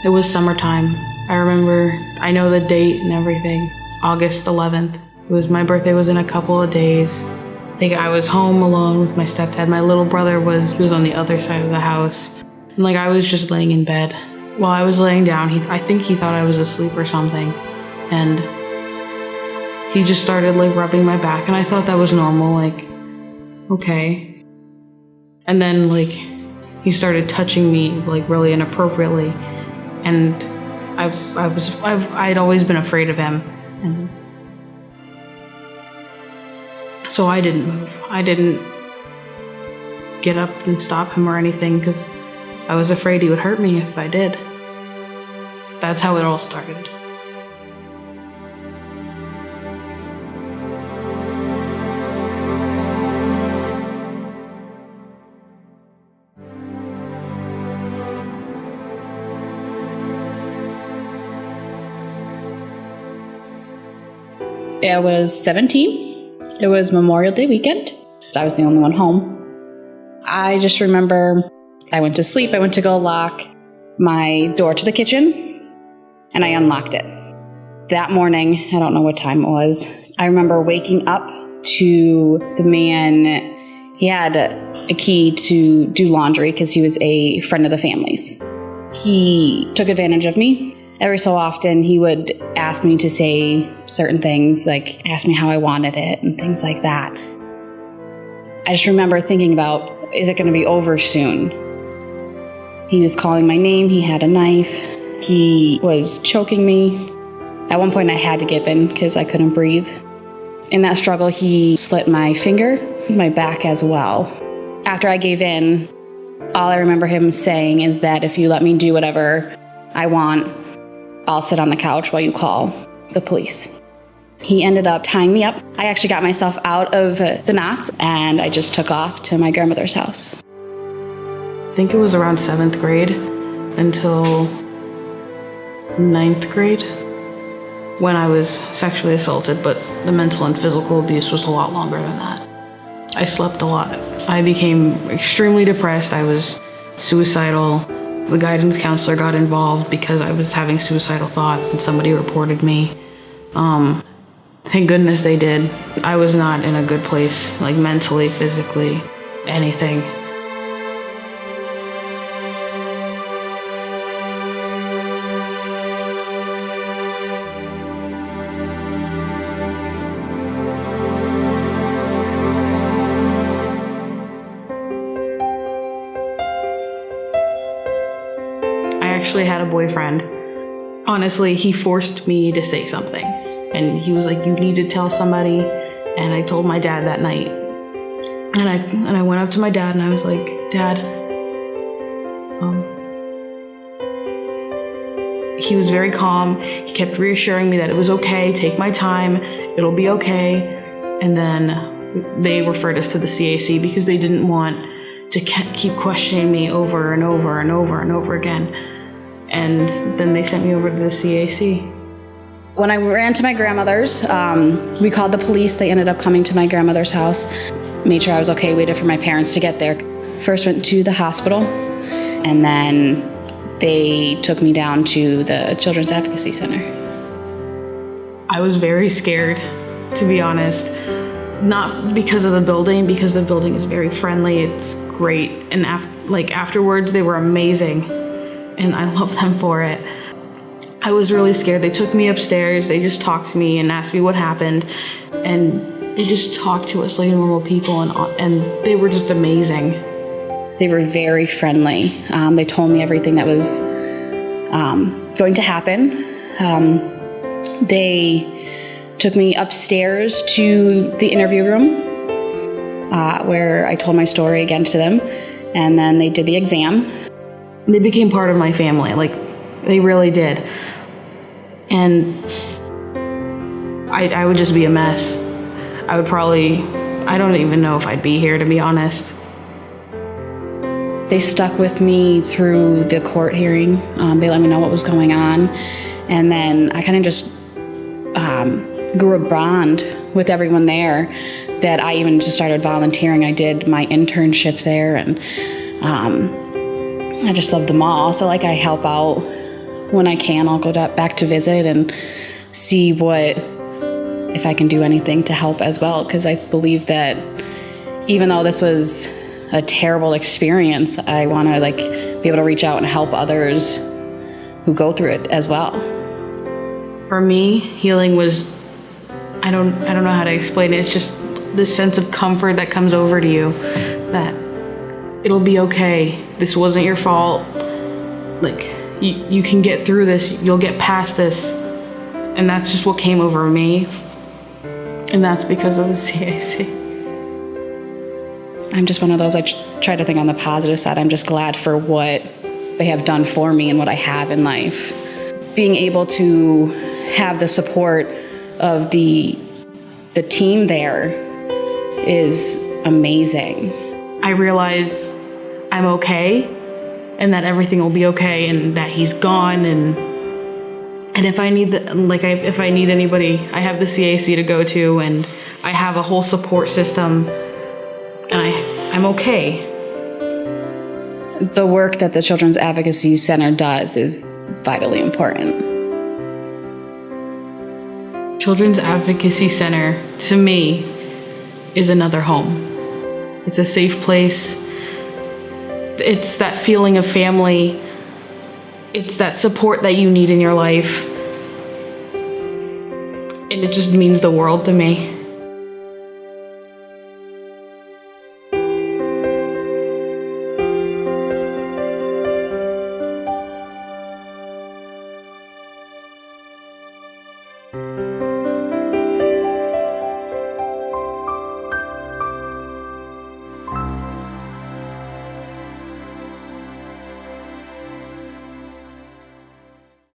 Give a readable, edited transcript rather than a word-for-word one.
It was summertime. I know the date and everything. August 11th. My birthday was in a couple of days. I was home alone with my stepdad. My little brother was on the other side of the house. And I was just laying in bed. While I was laying down, I think he thought I was asleep or something. And he just started rubbing my back, and I thought that was normal, okay. And then he started touching me really inappropriately, and I'd always been afraid of him, and so I didn't move. I didn't get up and stop him or anything because I was afraid he would hurt me if I did. That's how it all started. I was 17. It was Memorial Day weekend. I was the only one home. I just remember I went to sleep. I went to go lock my door to the kitchen, and I unlocked it. That morning, I don't know what time it was, I remember waking up to the man. He had a key to do laundry because he was a friend of the family's. He took advantage of me. Every so often, he would ask me to say certain things, ask me how I wanted it and things like that. I just remember thinking about, is it going to be over soon? He was calling my name. He had a knife. He was choking me. At one point, I had to give in because I couldn't breathe. In that struggle, he slit my finger, my back as well. After I gave in, all I remember him saying is that if you let me do whatever I want, I'll sit on the couch while you call the police. He ended up tying me up. I actually got myself out of the knots, and I just took off to my grandmother's house. I think it was around 7th grade until 9th grade when I was sexually assaulted, but the mental and physical abuse was a lot longer than that. I slept a lot. I became extremely depressed. I was suicidal. The guidance counselor got involved because I was having suicidal thoughts, and somebody reported me. Thank goodness they did. I was not in a good place, mentally, physically, anything. I actually had a boyfriend. Honestly, he forced me to say something. And he was like, you need to tell somebody. And I told my dad that night. And I went up to my dad and I was like, Dad, he was very calm. He kept reassuring me that it was okay, take my time, it'll be okay. And then they referred us to the CAC because they didn't want to keep questioning me over and over and over and over again. And then they sent me over to the CAC. When I ran to my grandmother's, we called the police. They ended up coming to my grandmother's house, made sure I was okay, waited for my parents to get there. First went to the hospital, and then they took me down to the Children's Advocacy Center. I was very scared, to be honest. Not because of the building, because the building is very friendly, it's great. And afterwards, they were amazing, and I love them for it. I was really scared. They took me upstairs, they just talked to me and asked me what happened, and they just talked to us like normal people, and they were just amazing. They were very friendly. They told me everything that was going to happen. They took me upstairs to the interview room where I told my story again to them, and then they did the exam. They became part of my family, they really did. And I would just be a mess. I don't even know if I'd be here, to be honest. They stuck with me through the court hearing. They let me know what was going on. And then I kind of just grew a bond with everyone there that I even just started volunteering. I did my internship there, and I just loved them all. So I help out when I can, I'll go back to visit and see if I can do anything to help as well. Because I believe that even though this was a terrible experience, I want to be able to reach out and help others who go through it as well. For me, healing was, I don't know how to explain it. It's just this sense of comfort that comes over to you that it'll be okay. This wasn't your fault. You can get through this. You'll get past this. And that's just what came over me. And that's because of the CAC. I'm just one of those, I try to think on the positive side. I'm just glad for what they have done for me and what I have in life. Being able to have the support of the team there is amazing. I realize I'm okay and that everything will be okay and that he's gone, and if I need if I need anybody, I have the CAC to go to, and I have a whole support system, and I'm okay. The work that the Children's Advocacy Center does is vitally important. Children's Advocacy Center, to me, is another home. It's a safe place. It's that feeling of family. It's that support that you need in your life. And it just means the world to me.